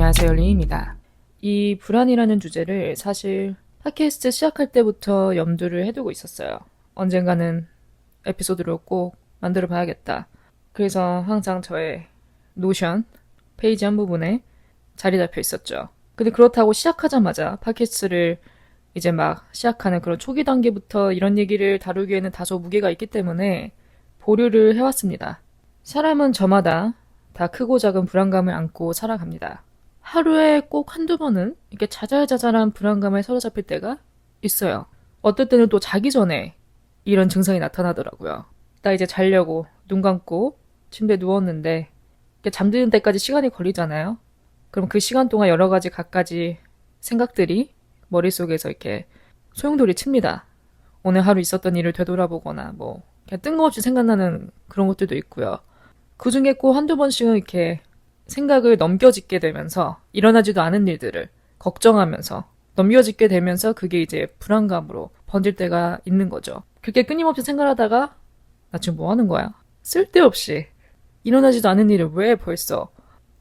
안녕하세요, 리입니다. 이 불안이라는 주제를 사실 팟캐스트 시작할 때부터 염두를 해두고 있었어요. 언젠가는 에피소드를 꼭 만들어 봐야겠다. 그래서 항상 저의 노션 페이지 한 부분에 자리 잡혀 있었죠. 근데 그렇다고 시작하자마자 팟캐스트를 이제 막 시작하는 그런 초기 단계부터 이런 얘기를 다루기에는 다소 무게가 있기 때문에 보류를 해왔습니다. 사람은 저마다 다 크고 작은 불안감을 안고 살아갑니다. 하루에 꼭 한두 번은 이렇게 자잘자잘한 불안감에 사로잡힐 때가 있어요. 어떨 때는 또 자기 전에 이런 증상이 나타나더라고요. 나 이제 자려고 눈 감고 침대에 누웠는데 잠드는 때까지 시간이 걸리잖아요. 그럼 그 시간 동안 여러 가지 갖가지 생각들이 머릿속에서 이렇게 소용돌이 칩니다. 오늘 하루 있었던 일을 되돌아보거나 뭐 그냥 뜬금없이 생각나는 그런 것들도 있고요. 그 중에 꼭 한두 번씩은 이렇게 생각을 넘겨짓게 되면서 일어나지도 않은 일들을 걱정하면서 넘겨짓게 되면서 그게 이제 불안감으로 번질 때가 있는 거죠. 그렇게 끊임없이 생각하다가 나 지금 뭐 하는 거야? 쓸데없이 일어나지도 않은 일을 왜 벌써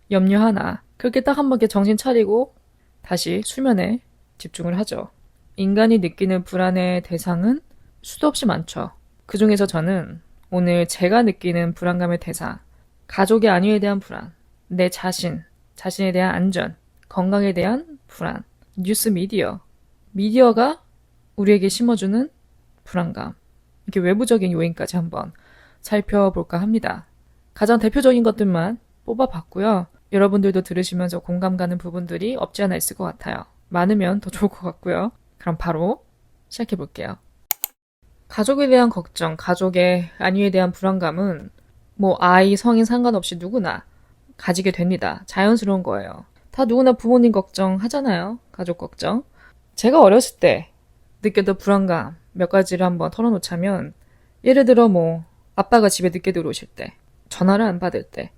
염려하나. 그렇게 딱 한 번 정신 차리고 다시 수면에 집중을 하죠. 인간이 느끼는 불안의 대상은 수도 없이 많죠. 그 중에서 저는 오늘 제가 느끼는 불안감의 대상, 가족의 안위에 대한 불안, 내 자신에 대한 안전, 건강에 대한 불안, 뉴스 미디어가 우리에게 심어주는 불안감, 이렇게 외부적인 요인까지 한번 살펴볼까 합니다. 가장 대표적인 것들만 뽑아봤고요. 여러분들도 들으시면서 공감 가는 부분들이 없지 않아 있을 것 같아요. 많으면 더 좋을 것 같고요. 그럼 바로 시작해볼게요. 가족에 대한 걱정, 가족의 안위에 대한 불안감은 뭐 아이, 성인 상관없이 누구나 가지게 됩니다. 자연스러운 거예요. 다 누구나 부모님 걱정 하잖아요. 가족 걱정. 제가 어렸을 때 느꼈던 불안감 몇 가지를 한번 털어놓자면, 예를 들어 뭐 아빠가 집에 늦게 들어오실 때, 전화를 안 받을 때,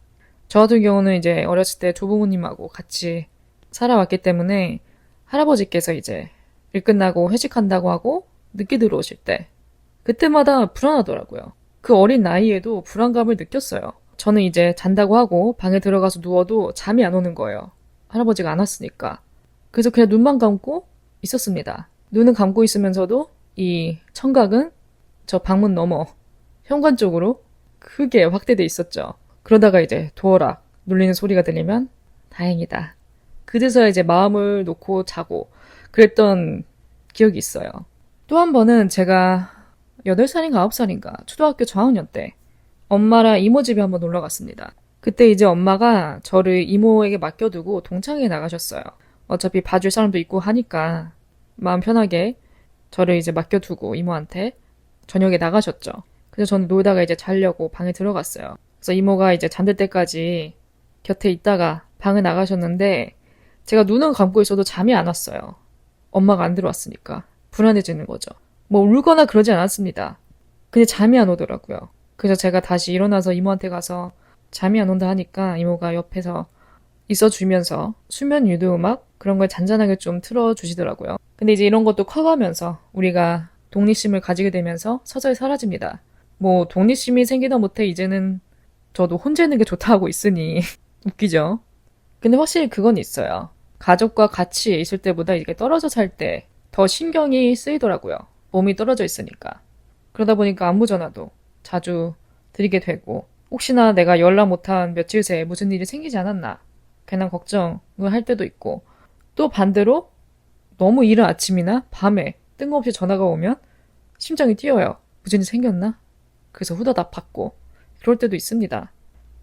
저 같은 경우는 이제 어렸을 때 조부모님하고 같이 살아왔기 때문에 할아버지께서 이제 일 끝나고 회식한다고 하고 늦게 들어오실 때 그때마다 불안하더라고요. 그 어린 나이에도 불안감을 느꼈어요. 저는 이제 잔다고 하고 방에 들어가서 누워도 잠이 안 오는 거예요. 할아버지가 안 왔으니까. 그래서 그냥 눈만 감고 있었습니다. 눈은 감고 있으면서도 이 청각은 저 방문 너머 현관 쪽으로 크게 확대돼 있었죠. 그러다가 이제 도어락 눌리는 소리가 들리면 다행이다. 그제서야 이제 마음을 놓고 자고 그랬던 기억이 있어요. 또 한 번은 제가 8살인가 9살인가 초등학교 저학년 때 엄마랑 이모 집에 한번 놀러 갔습니다. 그때 이제 엄마가 저를 이모에게 맡겨두고 동창회에 나가셨어요. 어차피 봐줄 사람도 있고 하니까 마음 편하게 저를 이제 맡겨두고 이모한테 저녁에 나가셨죠. 그래서 저는 놀다가 이제 자려고 방에 들어갔어요. 그래서 이모가 이제 잠들 때까지 곁에 있다가 방에 나가셨는데 제가 눈은 감고 있어도 잠이 안 왔어요. 엄마가 안 들어왔으니까 불안해지는 거죠. 뭐 울거나 그러지 않았습니다. 근데 잠이 안 오더라고요. 그래서 제가 다시 일어나서 이모한테 가서 잠이 안 온다 하니까 이모가 옆에서 있어주면서 수면 유도 음악 그런 걸 잔잔하게 좀 틀어주시더라고요. 근데 이제 이런 것도 커가면서 우리가 독립심을 가지게 되면서 서서히 사라집니다. 뭐 독립심이 생기다 못해 이제는 저도 혼자 있는 게 좋다 하고 있으니 웃기죠. 근데 확실히 그건 있어요. 가족과 같이 있을 때보다 이게 떨어져 살 때 더 신경이 쓰이더라고요. 몸이 떨어져 있으니까. 그러다 보니까 안부 전화도 자주 드리게 되고 혹시나 내가 연락 못한 며칠 새에 무슨 일이 생기지 않았나 괜한 걱정을 할 때도 있고, 또 반대로 너무 이른 아침이나 밤에 뜬금없이 전화가 오면 심장이 뛰어요. 무슨 일이 생겼나? 그래서 후다닥 받고 그럴 때도 있습니다.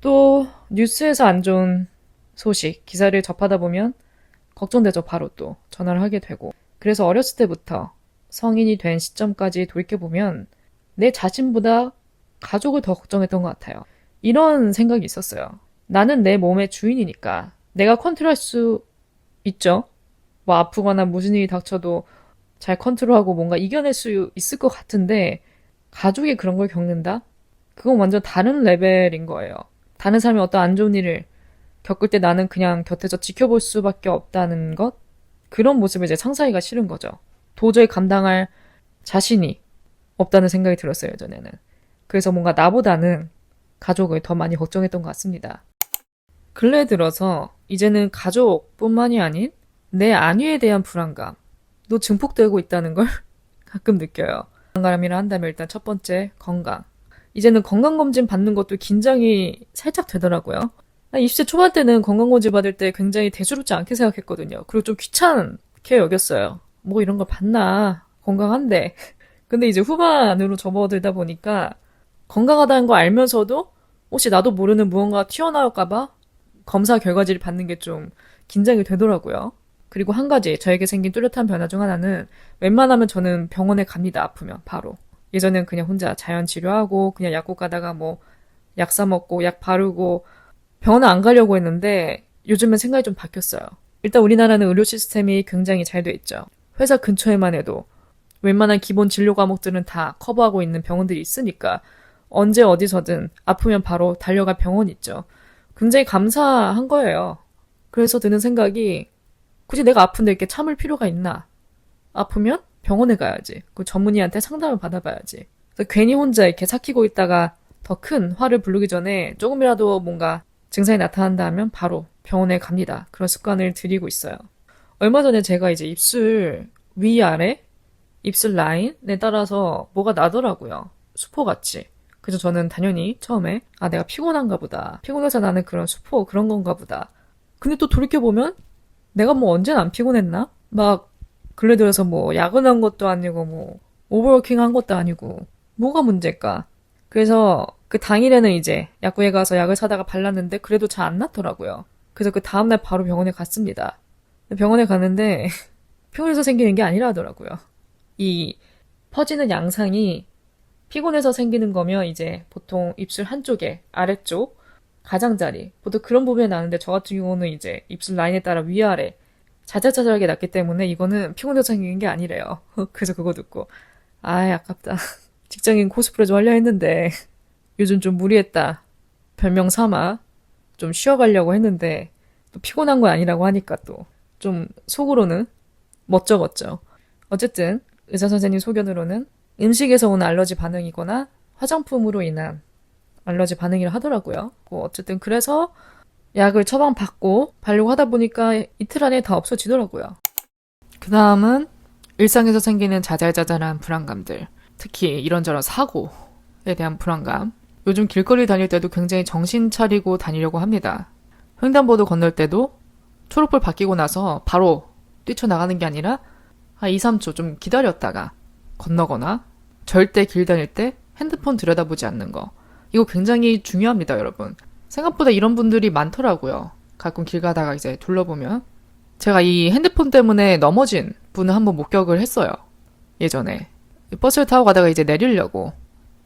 또 뉴스에서 안 좋은 소식, 기사를 접하다 보면 걱정되죠. 바로 또 전화를 하게 되고. 그래서 어렸을 때부터 성인이 된 시점까지 돌이켜보면 내 자신보다 가족을 더 걱정했던 것 같아요. 이런 생각이 있었어요. 나는 내 몸의 주인이니까 내가 컨트롤할 수 있죠. 뭐 아프거나 무슨 일이 닥쳐도 잘 컨트롤하고 뭔가 이겨낼 수 있을 것 같은데 가족이 그런 걸 겪는다? 그건 완전 다른 레벨인 거예요. 다른 사람이 어떤 안 좋은 일을 겪을 때 나는 그냥 곁에서 지켜볼 수밖에 없다는 것? 그런 모습을 이제 상상하기가 싫은 거죠. 도저히 감당할 자신이 없다는 생각이 들었어요, 예전에는. 그래서 뭔가 나보다는 가족을 더 많이 걱정했던 것 같습니다. 근래 들어서 이제는 가족뿐만이 아닌 내 안위에 대한 불안감도 증폭되고 있다는 걸 가끔 느껴요. 건강이라 한다면 일단 첫 번째 건강. 이제는 건강검진 받는 것도 긴장이 살짝 되더라고요. 20대 초반 때는 건강검진 받을 때 굉장히 대수롭지 않게 생각했거든요. 그리고 좀 귀찮게 여겼어요. 뭐 이런 걸 받나? 건강한데. 근데 이제 후반으로 접어들다 보니까 건강하다는 거 알면서도 혹시 나도 모르는 무언가 튀어나올까봐 검사 결과지를 받는 게 좀 긴장이 되더라고요. 그리고 한 가지 저에게 생긴 뚜렷한 변화 중 하나는 웬만하면 저는 병원에 갑니다. 아프면 바로. 예전엔 그냥 혼자 자연 치료하고 그냥 약국 가다가 뭐 약 사 먹고 약 바르고 병원에 안 가려고 했는데 요즘엔 생각이 좀 바뀌었어요. 일단 우리나라는 의료 시스템이 굉장히 잘 돼 있죠. 회사 근처에만 해도 웬만한 기본 진료 과목들은 다 커버하고 있는 병원들이 있으니까 언제 어디서든 아프면 바로 달려갈 병원 있죠. 굉장히 감사한 거예요. 그래서 드는 생각이 굳이 내가 아픈데 이렇게 참을 필요가 있나? 아프면 병원에 가야지. 그 전문의한테 상담을 받아봐야지. 그래서 괜히 혼자 이렇게 삭히고 있다가 더 큰 화를 부르기 전에 조금이라도 뭔가 증상이 나타난다 하면 바로 병원에 갑니다. 그런 습관을 들이고 있어요. 얼마 전에 제가 이제 입술 위아래, 입술 라인에 따라서 뭐가 나더라고요. 수포같이. 그래서 저는 당연히 처음에 내가 피곤한가 보다. 피곤해서 나는 그런 수포 그런 건가 보다. 근데 또 돌이켜보면 내가 뭐 언제는 안 피곤했나? 막 근래 들어서 뭐 야근한 것도 아니고 뭐 오버워킹 한 것도 아니고 뭐가 문제일까? 그래서 그 당일에는 이제 약국에 가서 약을 사다가 발랐는데 그래도 잘 안 낫더라고요. 그래서 그 다음날 바로 병원에 갔습니다. 병원에 갔는데 피곤해서 생기는 게 아니라 하더라고요. 이 퍼지는 양상이 피곤해서 생기는 거면 이제 보통 입술 한쪽에 아래쪽 가장자리 보통 그런 부분에 나는데 저 같은 경우는 이제 입술 라인에 따라 위아래 자잘자잘하게 났기 때문에 이거는 피곤해서 생기는 게 아니래요. 그래서 그거 듣고 아깝다. 직장인 코스프레 좀 하려 했는데 요즘 좀 무리했다. 별명 삼아 좀 쉬어가려고 했는데 또 피곤한 건 아니라고 하니까 또 좀 속으로는 멋쩍었죠. 어쨌든 의사 선생님 소견으로는 음식에서 온 알러지 반응이거나 화장품으로 인한 알러지 반응이라 하더라고요. 뭐 어쨌든 그래서 약을 처방받고 바르려고 하다 보니까 이틀 안에 다 없어지더라고요. 그 다음은 일상에서 생기는 자잘자잘한 불안감들. 특히 이런저런 사고에 대한 불안감. 요즘 길거리 다닐 때도 굉장히 정신 차리고 다니려고 합니다. 횡단보도 건널 때도 초록불 바뀌고 나서 바로 뛰쳐나가는 게 아니라 한 2, 3초 좀 기다렸다가 건너거나 절대 길 다닐 때 핸드폰 들여다보지 않는 거. 이거 굉장히 중요합니다, 여러분. 생각보다 이런 분들이 많더라고요. 가끔 길 가다가 이제 둘러보면. 제가 이 핸드폰 때문에 넘어진 분을 한번 목격을 했어요. 예전에. 버스를 타고 가다가 이제 내리려고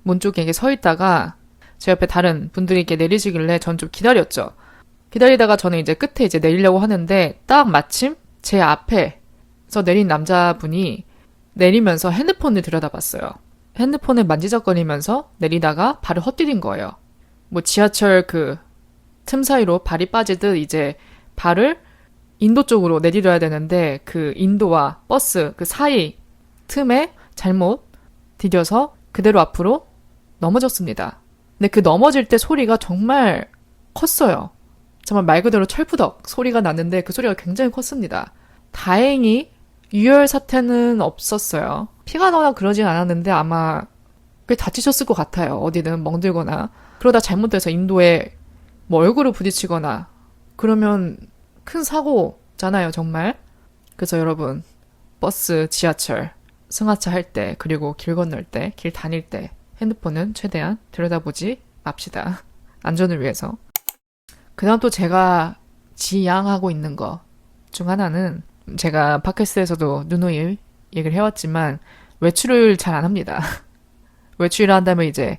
문 쪽에 이렇게 서 있다가 제 옆에 다른 분들이 이렇게 내리시길래 전 좀 기다렸죠. 기다리다가 저는 이제 끝에 이제 내리려고 하는데 딱 마침 제 앞에서 내린 남자분이 내리면서 핸드폰을 들여다봤어요. 핸드폰을 만지작거리면서 내리다가 발을 헛디딘 거예요. 뭐 지하철 그 틈 사이로 발이 빠지듯 이제 발을 인도 쪽으로 내디뎌야 되는데 그 인도와 버스 그 사이 틈에 잘못 디뎌서 그대로 앞으로 넘어졌습니다. 근데 그 넘어질 때 소리가 정말 컸어요. 정말 말 그대로 철푸덕 소리가 났는데 그 소리가 굉장히 컸습니다. 다행히 유혈 사태는 없었어요. 피가 나거나 그러진 않았는데 아마 꽤 다치셨을 것 같아요. 어디든 멍들거나. 그러다 잘못돼서 인도에 뭐 얼굴을 부딪히거나 그러면 큰 사고잖아요, 정말. 그래서 여러분, 버스, 지하철, 승하차 할 때, 그리고 길 건널 때, 길 다닐 때 핸드폰은 최대한 들여다보지 맙시다. 안전을 위해서. 그 다음 또 제가 지양하고 있는 거 중 하나는 제가 팟캐스트에서도 누누이 얘기를 해왔지만 외출을 잘 안 합니다. 외출을 한다면 이제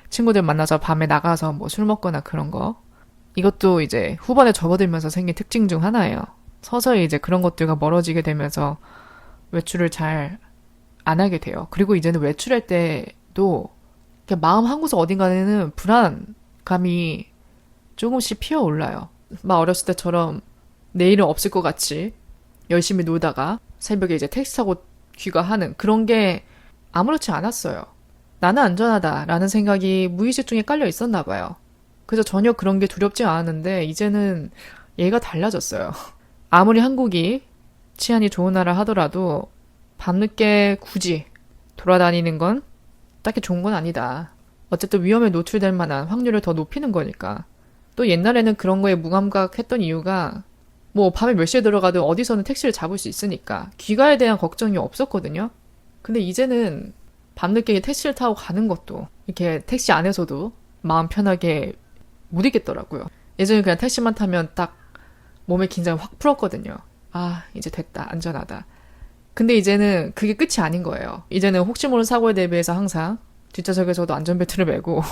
친구들 만나서 밤에 나가서 뭐 술 먹거나 그런 거. 이것도 이제 후반에 접어들면서 생긴 특징 중 하나예요. 서서히 이제 그런 것들과 멀어지게 되면서 외출을 잘 안 하게 돼요. 그리고 이제는 외출할 때도 마음 한구석 어딘가에는 불안감이 조금씩 피어올라요. 막 어렸을 때처럼 내일은 없을 것 같이 열심히 놀다가 새벽에 이제 택시 타고 귀가하는 그런 게 아무렇지 않았어요. 나는 안전하다라는 생각이 무의식 중에 깔려 있었나 봐요. 그래서 전혀 그런 게 두렵지 않았는데 이제는 얘가 달라졌어요. 아무리 한국이 치안이 좋은 나라 하더라도 밤늦게 굳이 돌아다니는 건 딱히 좋은 건 아니다. 어쨌든 위험에 노출될 만한 확률을 더 높이는 거니까. 또 옛날에는 그런 거에 무감각했던 이유가 뭐 밤에 몇 시에 들어가도 어디서는 택시를 잡을 수 있으니까 귀가에 대한 걱정이 없었거든요. 근데 이제는 밤늦게 택시를 타고 가는 것도 이렇게 택시 안에서도 마음 편하게 못 있겠더라고요. 예전에 그냥 택시만 타면 딱 몸의 긴장을 확 풀었거든요. 아, 이제 됐다. 안전하다. 근데 이제는 그게 끝이 아닌 거예요. 이제는 혹시 모르는 사고에 대비해서 항상 뒷좌석에서도 안전벨트를 매고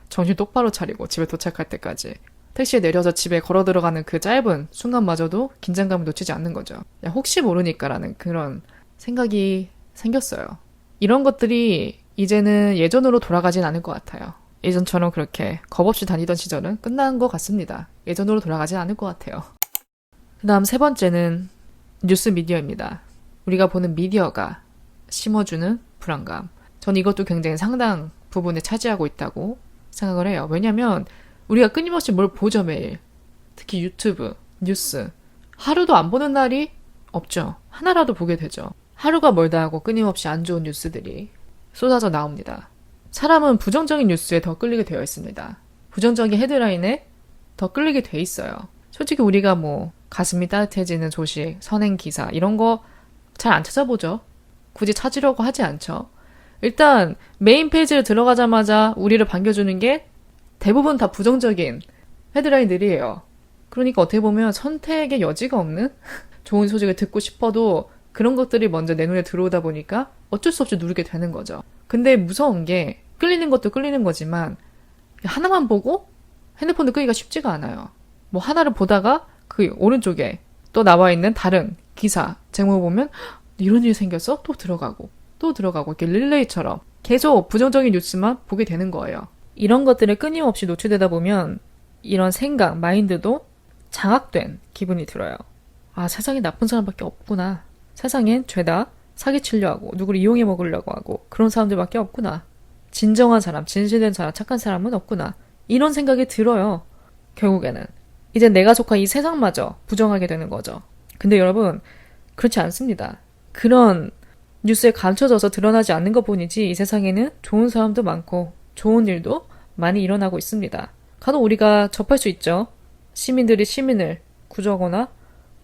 정신 똑바로 차리고 집에 도착할 때까지 택시에 내려서 집에 걸어 들어가는 그 짧은 순간마저도 긴장감을 놓치지 않는 거죠. 혹시 모르니까라는 그런 생각이 생겼어요. 이런 것들이 이제는 예전으로 돌아가진 않을 것 같아요. 예전처럼 그렇게 겁없이 다니던 시절은 끝난 것 같습니다. 예전으로 돌아가진 않을 것 같아요. 그 다음 세 번째는 뉴스 미디어입니다. 우리가 보는 미디어가 심어주는 불안감. 전 이것도 굉장히 상당 부분에 차지하고 있다고 생각을 해요. 왜냐면 우리가 끊임없이 뭘 보죠, 매일. 특히 유튜브, 뉴스. 하루도 안 보는 날이 없죠. 하나라도 보게 되죠. 하루가 멀다 하고 끊임없이 안 좋은 뉴스들이 쏟아져 나옵니다. 사람은 부정적인 뉴스에 더 끌리게 되어 있습니다. 부정적인 헤드라인에 더 끌리게 돼 있어요. 솔직히 우리가 뭐 가슴이 따뜻해지는 소식, 선행 기사 이런 거 잘 안 찾아보죠. 굳이 찾으려고 하지 않죠. 일단 메인 페이지를 들어가자마자 우리를 반겨주는 게 대부분 다 부정적인 헤드라인들이에요. 그러니까 어떻게 보면 선택의 여지가 없는 좋은 소식을 듣고 싶어도 그런 것들이 먼저 내 눈에 들어오다 보니까 어쩔 수 없이 누르게 되는 거죠. 근데 무서운 게 끌리는 것도 끌리는 거지만 하나만 보고 핸드폰을 끄기가 쉽지가 않아요. 뭐 하나를 보다가 그 오른쪽에 또 나와 있는 다른 기사 제목을 보면 이런 일이 생겼어? 또 들어가고 이렇게 릴레이처럼 계속 부정적인 뉴스만 보게 되는 거예요. 이런 것들에 끊임없이 노출되다 보면 이런 생각, 마인드도 장악된 기분이 들어요. 아, 세상에 나쁜 사람밖에 없구나. 세상엔 죄다 사기치려 하고 누구를 이용해 먹으려고 하고 그런 사람들밖에 없구나. 진정한 사람, 진실된 사람, 착한 사람은 없구나. 이런 생각이 들어요. 결국에는. 이제 내가 속한 이 세상마저 부정하게 되는 거죠. 근데 여러분, 그렇지 않습니다. 그런 뉴스에 감춰져서 드러나지 않는 것뿐이지 이 세상에는 좋은 사람도 많고 좋은 일도 많이 일어나고 있습니다. 간혹 우리가 접할 수 있죠. 시민들이 시민을 구조하거나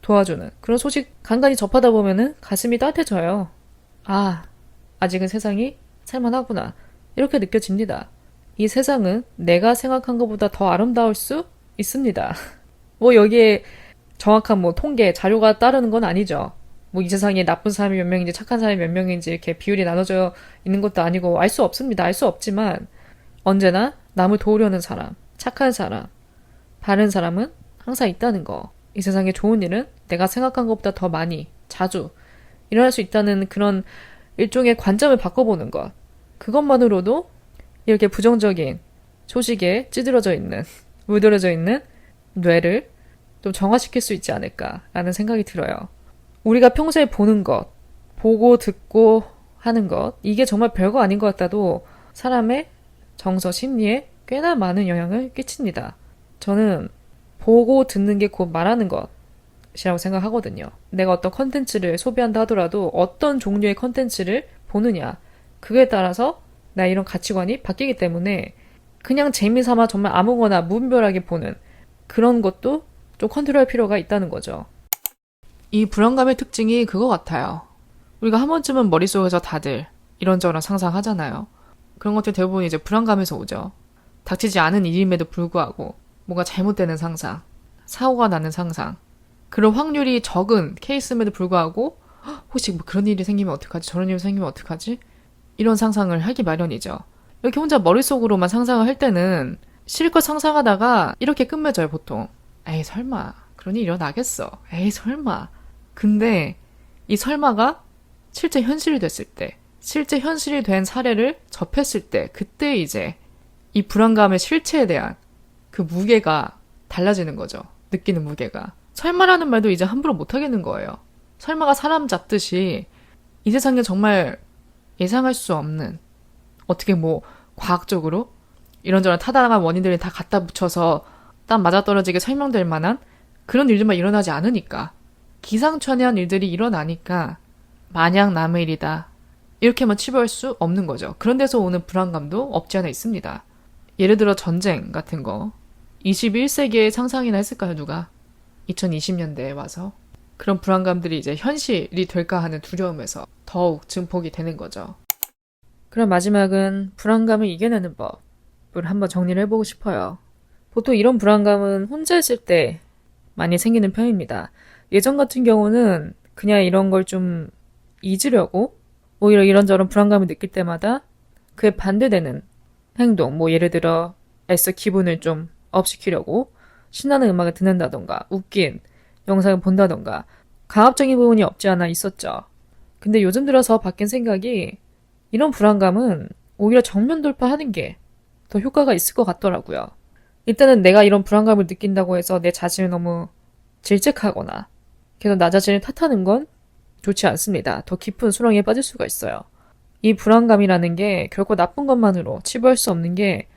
도와주는 그런 소식 간간히 접하다 보면은 가슴이 따뜻해져요. 아, 아직은 세상이 살만하구나. 이렇게 느껴집니다. 이 세상은 내가 생각한 것보다 더 아름다울 수 있습니다. 뭐 여기에 정확한 뭐 통계, 자료가 따르는 건 아니죠. 뭐 이 세상에 나쁜 사람이 몇 명인지 착한 사람이 몇 명인지 이렇게 비율이 나눠져 있는 것도 아니고 알 수 없습니다. 알 수 없지만 언제나 남을 도우려는 사람, 착한 사람, 바른 사람은 항상 있다는 거. 이 세상에 좋은 일은 내가 생각한 것보다 더 많이, 자주 일어날 수 있다는 그런 일종의 관점을 바꿔보는 것. 그것만으로도 이렇게 부정적인 소식에 찌들어져 있는, 물들어져 있는 뇌를 좀 정화시킬 수 있지 않을까라는 생각이 들어요. 우리가 평소에 보는 것, 보고 듣고 하는 것, 이게 정말 별거 아닌 것 같아도 사람의 정서, 심리에 꽤나 많은 영향을 끼칩니다. 저는 보고 듣는 게 곧 말하는 것이라고 생각하거든요. 내가 어떤 컨텐츠를 소비한다 하더라도 어떤 종류의 컨텐츠를 보느냐, 그거에 따라서 나 이런 가치관이 바뀌기 때문에 그냥 재미삼아 정말 아무거나 무분별하게 보는 그런 것도 좀 컨트롤할 필요가 있다는 거죠. 이 불안감의 특징이 그거 같아요. 우리가 한 번쯤은 머릿속에서 다들 이런저런 상상하잖아요. 그런 것들 대부분 이제 불안감에서 오죠. 닥치지 않은 일임에도 불구하고 뭔가 잘못되는 상상, 사고가 나는 상상, 그런 확률이 적은 케이스임에도 불구하고 혹시 뭐 그런 일이 생기면 어떡하지? 저런 일이 생기면 어떡하지? 이런 상상을 하기 마련이죠. 이렇게 혼자 머릿속으로만 상상을 할 때는 실컷 상상하다가 이렇게 끝맺어요, 보통. 에이, 설마. 그런 일이 일어나겠어. 에이, 설마. 근데 이 설마가 실제 현실이 됐을 때, 실제 현실이 된 사례를 접했을 때, 그때 이제 이 불안감의 실체에 대한 그 무게가 달라지는 거죠. 느끼는 무게가. 설마라는 말도 이제 함부로 못하겠는 거예요. 설마가 사람 잡듯이 이 세상에 정말 예상할 수 없는, 어떻게 뭐 과학적으로 이런저런 타당한 원인들을 다 갖다 붙여서 딱 맞아떨어지게 설명될 만한 그런 일들만 일어나지 않으니까. 기상천외한 일들이 일어나니까 마냥 남의 일이다. 이렇게만 치부할 수 없는 거죠. 그런 데서 오는 불안감도 없지 않아 있습니다. 예를 들어 전쟁 같은 거. 21세기에 상상이나 했을까요, 누가? 2020년대에 와서. 그런 불안감들이 이제 현실이 될까 하는 두려움에서 더욱 증폭이 되는 거죠. 그럼 마지막은 불안감을 이겨내는 법을 한번 정리를 해보고 싶어요. 보통 이런 불안감은 혼자 있을 때 많이 생기는 편입니다. 예전 같은 경우는 그냥 이런 걸 좀 잊으려고 오히려 이런저런 불안감을 느낄 때마다 그에 반대되는 행동, 뭐 예를 들어 애써 기분을 좀 업시키려고 신나는 음악을 듣는다던가 웃긴 영상을 본다던가 강압적인 부분이 없지 않아 있었죠. 근데 요즘 들어서 바뀐 생각이 이런 불안감은 오히려 정면 돌파하는 게 더 효과가 있을 것 같더라고요. 일단은 내가 이런 불안감을 느낀다고 해서 내 자신을 너무 질책하거나 계속 나 자신을 탓하는 건 좋지 않습니다. 더 깊은 수렁에 빠질 수가 있어요. 이 불안감이라는 게 결코 나쁜 것만으로 치부할 수 없는 게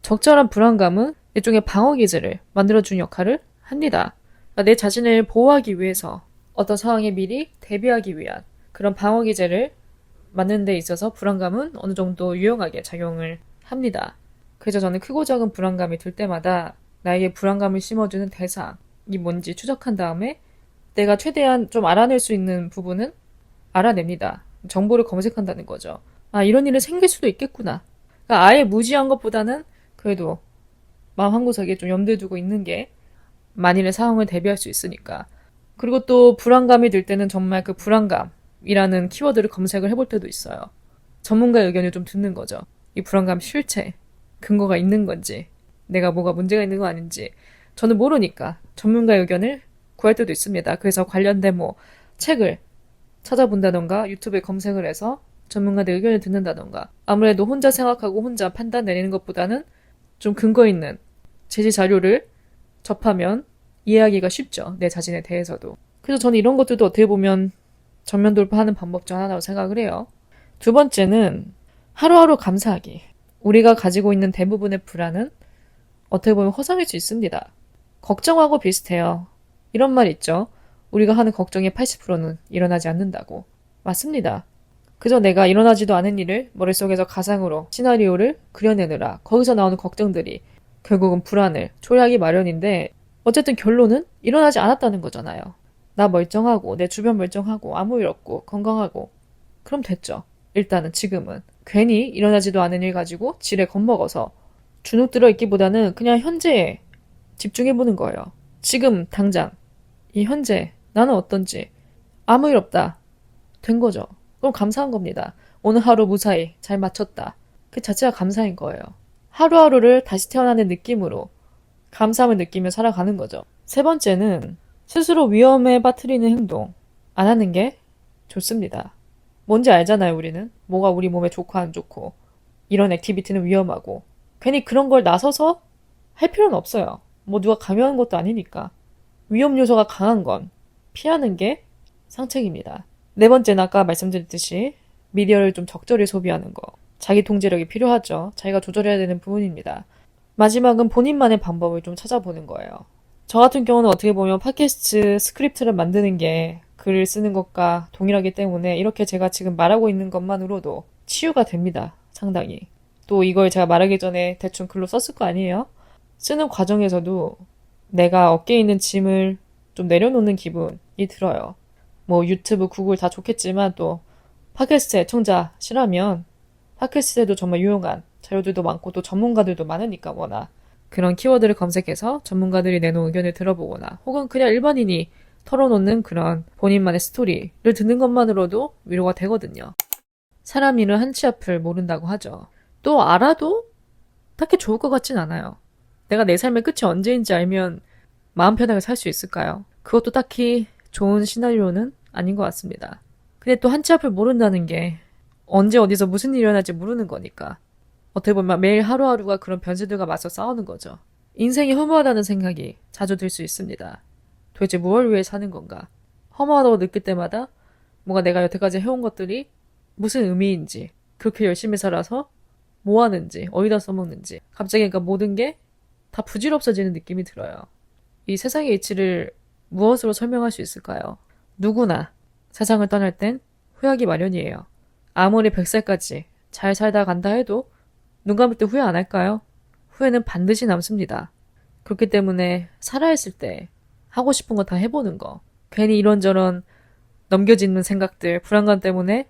적절한 불안감은 일종의 방어기제를 만들어주는 역할을 합니다. 그러니까 내 자신을 보호하기 위해서 어떤 상황에 미리 대비하기 위한 그런 방어기제를 만드는 데 있어서 불안감은 어느 정도 유용하게 작용을 합니다. 그래서 저는 크고 작은 불안감이 들 때마다 나에게 불안감을 심어주는 대상이 뭔지 추적한 다음에 내가 최대한 좀 알아낼 수 있는 부분은 알아냅니다. 정보를 검색한다는 거죠. 아, 이런 일이 생길 수도 있겠구나. 그러니까 아예 무지한 것보다는 그래도 마음 한구석에 좀 염두에 두고 있는 게 만일의 상황을 대비할 수 있으니까. 그리고 또 불안감이 들 때는 정말 그 불안감이라는 키워드를 검색을 해볼 때도 있어요. 전문가의 의견을 좀 듣는 거죠. 이 불안감 실체, 근거가 있는 건지, 내가 뭐가 문제가 있는 거 아닌지 저는 모르니까 전문가의 의견을 구할 때도 있습니다. 그래서 관련된 뭐 책을 찾아본다던가 유튜브에 검색을 해서 전문가들 의견을 듣는다던가 아무래도 혼자 생각하고 혼자 판단 내리는 것보다는 좀 근거 있는 제시 자료를 접하면 이해하기가 쉽죠. 내 자신에 대해서도. 그래서 저는 이런 것들도 어떻게 보면 정면 돌파하는 방법 중 하나라고 생각을 해요. 두 번째는 하루하루 감사하기. 우리가 가지고 있는 대부분의 불안은 어떻게 보면 허상일 수 있습니다. 걱정하고 비슷해요. 이런 말 있죠. 우리가 하는 걱정의 80%는 일어나지 않는다고. 맞습니다. 그저 내가 일어나지도 않은 일을 머릿속에서 가상으로 시나리오를 그려내느라 거기서 나오는 걱정들이 결국은 불안을 초래하기 마련인데 어쨌든 결론은 일어나지 않았다는 거잖아요. 나 멀쩡하고 내 주변 멀쩡하고 아무 일 없고 건강하고 그럼 됐죠. 일단은 지금은 괜히 일어나지도 않은 일 가지고 지레 겁먹어서 주눅 들어 있기보다는 그냥 현재에 집중해보는 거예요. 지금 당장 이 현재 나는 어떤지 아무 일 없다. 된 거죠. 그럼 감사한 겁니다. 오늘 하루 무사히 잘 마쳤다. 그 자체가 감사인 거예요. 하루하루를 다시 태어나는 느낌으로 감사함을 느끼며 살아가는 거죠. 세 번째는 스스로 위험에 빠뜨리는 행동 안 하는 게 좋습니다. 뭔지 알잖아요, 우리는. 뭐가 우리 몸에 좋고 안 좋고 이런 액티비티는 위험하고 괜히 그런 걸 나서서 할 필요는 없어요. 뭐 누가 강요하는 것도 아니니까. 위험 요소가 강한 건 피하는 게 상책입니다. 네 번째는 아까 말씀드렸듯이 미디어를 좀 적절히 소비하는 거. 자기 통제력이 필요하죠. 자기가 조절해야 되는 부분입니다. 마지막은 본인만의 방법을 좀 찾아보는 거예요. 저 같은 경우는 어떻게 보면 팟캐스트 스크립트를 만드는 게 글을 쓰는 것과 동일하기 때문에 이렇게 제가 지금 말하고 있는 것만으로도 치유가 됩니다. 상당히. 또 이걸 제가 말하기 전에 대충 글로 썼을 거 아니에요? 쓰는 과정에서도 내가 어깨에 있는 짐을 좀 내려놓는 기분이 들어요. 뭐 유튜브, 구글 다 좋겠지만 또 팟캐스트 애청자시라면 팟캐스트에도 정말 유용한 자료들도 많고 또 전문가들도 많으니까 워낙 그런 키워드를 검색해서 전문가들이 내놓은 의견을 들어보거나 혹은 그냥 일반인이 털어놓는 그런 본인만의 스토리를 듣는 것만으로도 위로가 되거든요. 사람 일은 한치 앞을 모른다고 하죠. 또 알아도 딱히 좋을 것 같진 않아요. 내가 내 삶의 끝이 언제인지 알면 마음 편하게 살 수 있을까요? 그것도 딱히 좋은 시나리오는 아닌 것 같습니다. 근데 또 한치 앞을 모른다는 게 언제 어디서 무슨 일이 일어날지 모르는 거니까 어떻게 보면 매일 하루하루가 그런 변수들과 맞서 싸우는 거죠. 인생이 허무하다는 생각이 자주 들 수 있습니다. 도대체 무엇을 위해 사는 건가? 허무하다고 느낄 때마다 뭔가 내가 여태까지 해온 것들이 무슨 의미인지 그렇게 열심히 살아서 뭐 하는지, 어디다 써먹는지. 갑자기 그러니까 모든 게 다 부질없어지는 느낌이 들어요. 이 세상의 이치를 무엇으로 설명할 수 있을까요? 누구나 세상을 떠날 땐 후회하기 마련이에요. 아무리 100살까지 잘 살다 간다 해도 눈 감을 때 후회 안 할까요? 후회는 반드시 남습니다. 그렇기 때문에 살아있을 때 하고 싶은 거 다 해보는 거. 괜히 이런저런 넘겨짓는 생각들, 불안감 때문에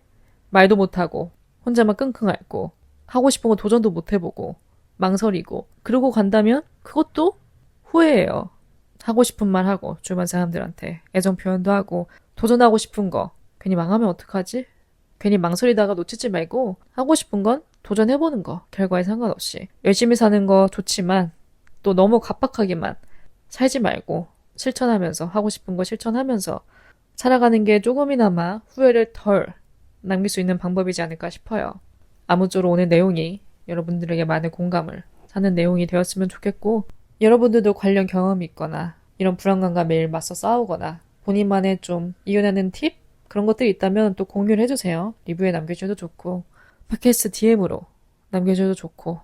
말도 못하고 혼자만 끙끙 앓고 하고 싶은 거 도전도 못 해보고 망설이고 그러고 간다면 그것도 후회예요. 하고 싶은 말 하고 주변 사람들한테 애정 표현도 하고 도전하고 싶은 거 괜히 망하면 어떡하지? 괜히 망설이다가 놓치지 말고 하고 싶은 건 도전해보는 거 결과에 상관없이 열심히 사는 거 좋지만 또 너무 갑박하게만 살지 말고 실천하면서 하고 싶은 거 실천하면서 살아가는 게 조금이나마 후회를 덜 남길 수 있는 방법이지 않을까 싶어요. 아무쪼록 오늘 내용이 여러분들에게 많은 공감을 사는 내용이 되었으면 좋겠고 여러분들도 관련 경험이 있거나 이런 불안감과 매일 맞서 싸우거나 본인만의 좀 이겨내는 팁? 그런 것들이 있다면 또 공유를 해주세요. 리뷰에 남겨주셔도 좋고 팟캐스트 DM으로 남겨주셔도 좋고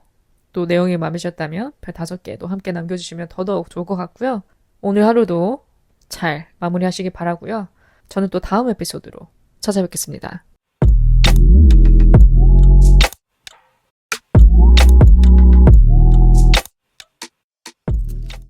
또 내용이 마음에 드셨다면 별 5개도 함께 남겨주시면 더더욱 좋을 것 같고요. 오늘 하루도 잘 마무리하시기 바라고요. 저는 또 다음 에피소드로 찾아뵙겠습니다.